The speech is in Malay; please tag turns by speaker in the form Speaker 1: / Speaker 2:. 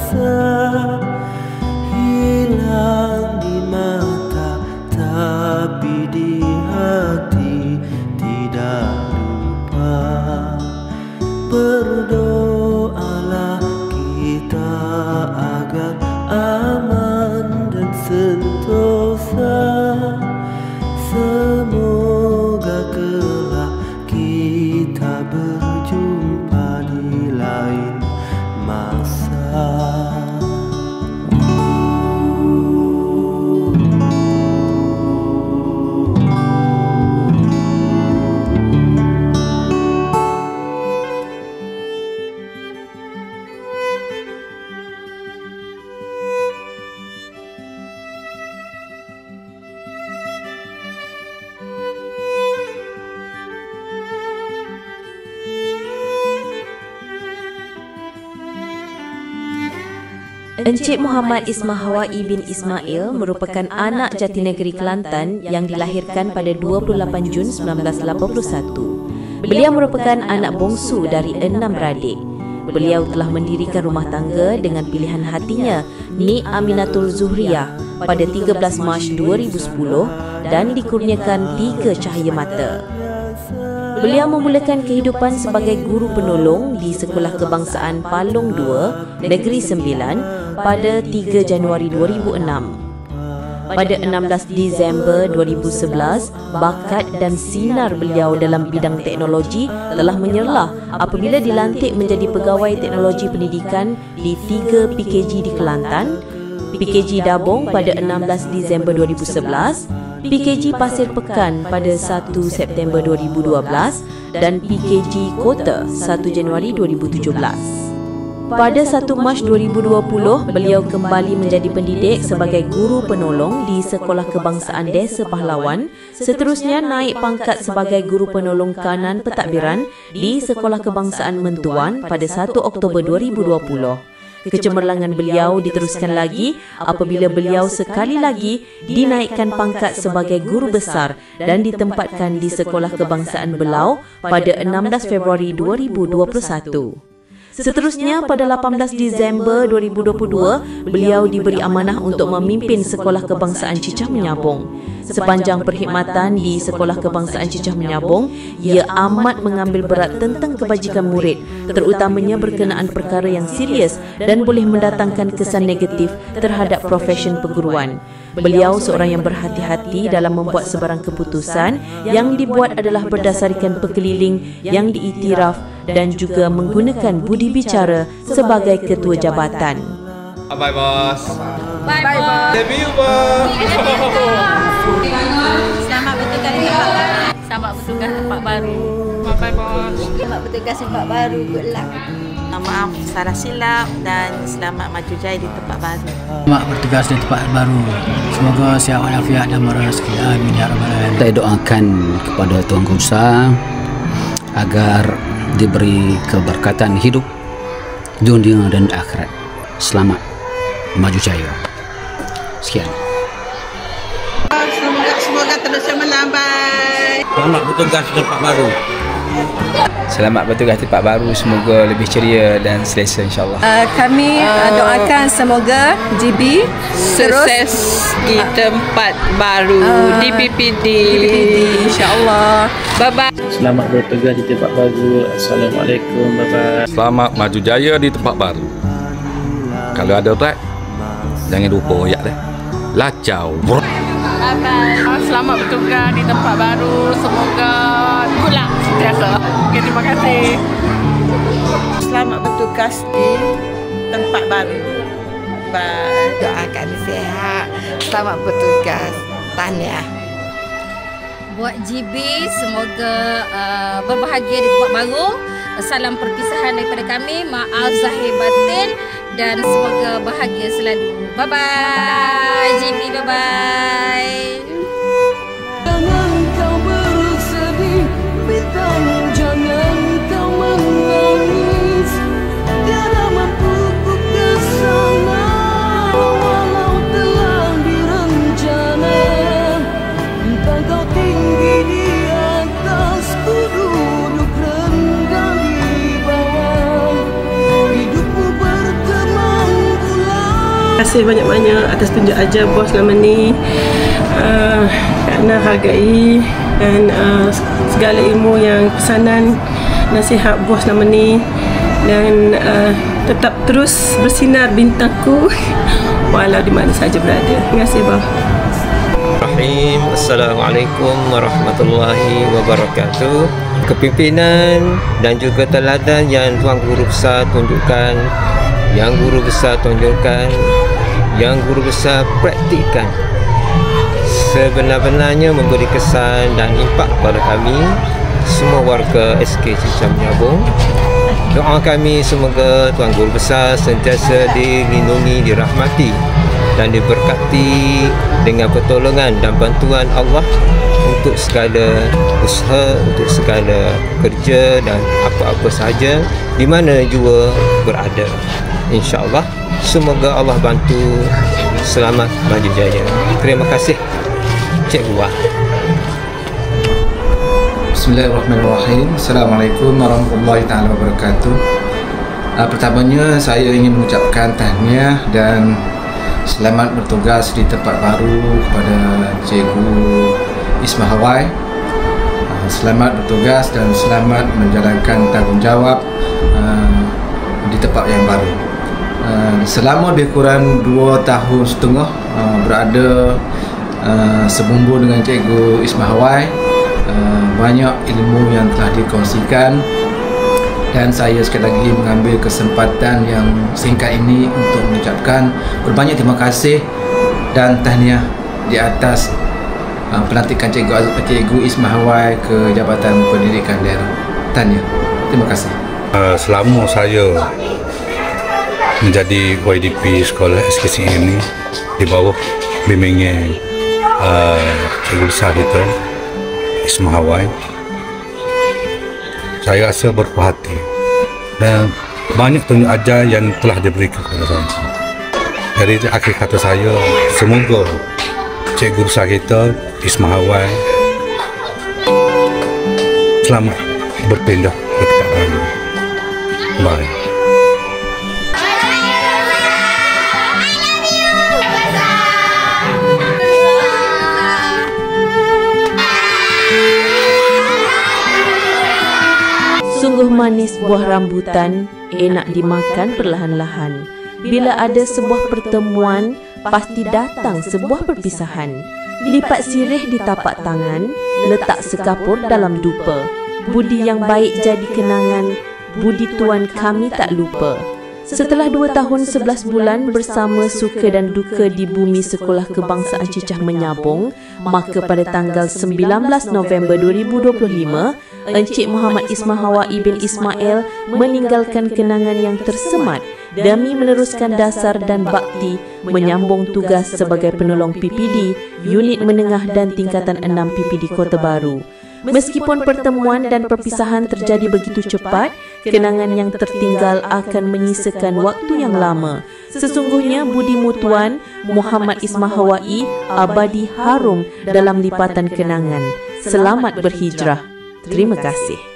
Speaker 1: biasa, hilang di mata tapi di hati tidak lupa. Berdoalah kita agar aman dan sentosa. Semoga kelak kita berjumpa di lain masa.
Speaker 2: Encik Muhammad Ismah Hawaii bin Ismail merupakan anak Jatinegeri Kelantan yang dilahirkan pada 28 Jun 1981. Beliau merupakan anak bongsu dari 6 beradik. Beliau telah mendirikan rumah tangga dengan pilihan hatinya, Nik Aminatul Zuhriyah, pada 13 Mac 2010 dan dikurniakan 3 cahaya mata. Beliau memulakan kehidupan sebagai guru penolong di Sekolah Kebangsaan Palong 2, Negeri Sembilan pada 3 Januari 2006. Pada 16 Disember 2011, bakat dan sinar beliau dalam bidang teknologi telah menyerlah apabila dilantik menjadi pegawai teknologi pendidikan di 3 PKG di Kelantan, PKG Dabong pada 16 Disember 2011, PKG Pasir Pekan pada 1 September 2012 dan PKG Kota 1 Januari 2017. Pada 1 Mac 2020, beliau kembali menjadi pendidik sebagai guru penolong di Sekolah Kebangsaan Desa Pahlawan, seterusnya naik pangkat sebagai guru penolong kanan pentadbiran di Sekolah Kebangsaan Mentuan pada 1 Oktober 2020. Kecemerlangan beliau diteruskan lagi apabila beliau sekali lagi dinaikkan pangkat sebagai guru besar dan ditempatkan di Sekolah Kebangsaan Belau pada 16 Februari 2021. Seterusnya, pada 18 Disember 2022, beliau diberi amanah untuk memimpin Sekolah Kebangsaan Cicah Menyabong. Sepanjang perkhidmatan di Sekolah Kebangsaan Cicah Menyabong, ia amat mengambil berat tentang kebajikan murid, terutamanya berkenaan perkara yang serius dan boleh mendatangkan kesan negatif terhadap profesion perguruan. Beliau seorang yang berhati-hati dalam membuat sebarang keputusan yang dibuat adalah berdasarkan pekeliling yang diiktiraf dan juga menggunakan budi bicara sebagai ketua jabatan.
Speaker 3: Bye bos.
Speaker 4: Bye bos.
Speaker 3: Debut bos.
Speaker 4: Selamat bertugas di tempat baru. Selamat bertugas tempat baru.
Speaker 3: Bye bos.
Speaker 4: Selamat bertugas tempat baru. Good luck.
Speaker 5: Maaf salah silap dan selamat maju jaya di tempat baru.
Speaker 6: Selamat bertugas di tempat baru. Semoga sihat walafiat dan murah rezeki. Amin ya rabbal alamin.
Speaker 7: Saya doakan kepada Tuan Guru agar diberi keberkatan hidup dunia dan akhirat. Selamat maju jaya. Sekian.
Speaker 5: Semoga terus melambai.
Speaker 3: Selamat bertugas di tempat baru.
Speaker 8: Selamat bertugas di tempat baru, semoga lebih ceria dan selesa insyaAllah.
Speaker 9: Kami doakan semoga GB
Speaker 5: Sukses di tempat baru di PPD insyaAllah. Bye-bye.
Speaker 10: Selamat bertugas di tempat baru. Assalamualaikum. Bye-bye.
Speaker 3: Selamat maju jaya di tempat baru. Kalau ada track, jangan lupa oyak deh. Lacau.
Speaker 5: Bye-bye. Selamat bertugas di tempat baru. Semoga pulang sentiasa. Okay, terima kasih. Selamat bertugas di tempat baru. Bye. Doakan sihat. Selamat bertugas. Tahniah.
Speaker 4: Buat GB, semoga berbahagia di tempat baru. Salam perpisahan daripada kami. Maaf zahir batin dan semoga bahagia selalu. Bye-bye GB, bye-bye.
Speaker 1: Jangan kau bersedih, bintang, jangan kau menangis. Tiada mampu ku kesana, walau telah direncana. Entah kau tinggi di atas, ku duduk rendah di bawah. Hidupmu berteman
Speaker 9: kasih banyak-banyak atas tunjuk ajar bos selama ni. Kerana hargai dan segala ilmu yang pesanan nasihat bos selama ni, dan tetap terus bersinar bintangku walau di mana saja berada. Terima kasih bang.
Speaker 11: Assalamualaikum warahmatullahi wabarakatuh. Kepimpinan dan juga teladan yang Tuan Guru Besar tunjukkan, yang Guru Besar tunjukkan, yang Guru Besar praktikkan, sebenar-benarnya memberi kesan dan impak pada kami semua warga SK Cincang Menyabung. Doa kami semoga Tuan Guru Besar sentiasa dilindungi, dirahmati dan diberkati dengan pertolongan dan bantuan Allah untuk segala usaha, untuk segala kerja dan apa-apa sahaja di mana jua berada. InsyaAllah semoga Allah bantu. Selamat maju jaya. Terima kasih Cikgu Wah.
Speaker 12: Bismillahirrahmanirrahim. Assalamualaikum warahmatullahi taala wabarakatuh. Pertamanya saya ingin mengucapkan tahniah dan selamat bertugas di tempat baru kepada Cikgu Ismah Hawai. Selamat bertugas dan selamat menjalankan tanggungjawab di tempat yang baru. Selama lebih kurang 2 tahun setengah berada sebumbu dengan Cikgu Ismah Hawai, banyak ilmu yang telah dikongsikan, dan saya sekali lagi mengambil kesempatan yang singkat ini untuk mengucapkan berbanyak terima kasih dan tahniah di atas pelantikan Cikgu Ismah Hawai ke Jabatan Pendidikan Daerah. Tahniah. Terima kasih.
Speaker 3: Selama saya menjadi YDP sekolah SKC ini di bawah bimbingan Cikgu Besar kita Ismah Hawai, saya rasa berpuas hati dan banyak tunjuk ajar yang telah diberikan kepada saya. Dari akhir kata saya, semoga Cikgu Besar kita Ismah Hawai selamat berpindah ke tempat baru. Bye.
Speaker 2: Sungguh manis buah rambutan, enak dimakan perlahan-lahan. Bila ada sebuah pertemuan, pasti datang sebuah perpisahan. Lipat sirih di tapak tangan, letak sekapur dalam dupa. Budi yang baik jadi kenangan, budi tuan kami tak lupa. Setelah 2 tahun 11 bulan bersama suka dan duka di bumi Sekolah Kebangsaan Cincang Menyabung, maka pada tanggal 19 November 2025, Encik Muhammad Ismah Hawai bin Ismail meninggalkan kenangan yang tersemat demi meneruskan dasar dan bakti menyambung tugas sebagai penolong PPD Unit Menengah dan Tingkatan 6 PPD Kota Baru. Meskipun pertemuan dan perpisahan terjadi begitu cepat, kenangan yang tertinggal akan menyisakan waktu yang lama. Sesungguhnya budi mutuan Muhammad Ismah Hawai abadi harum dalam lipatan kenangan. Selamat berhijrah. Terima kasih.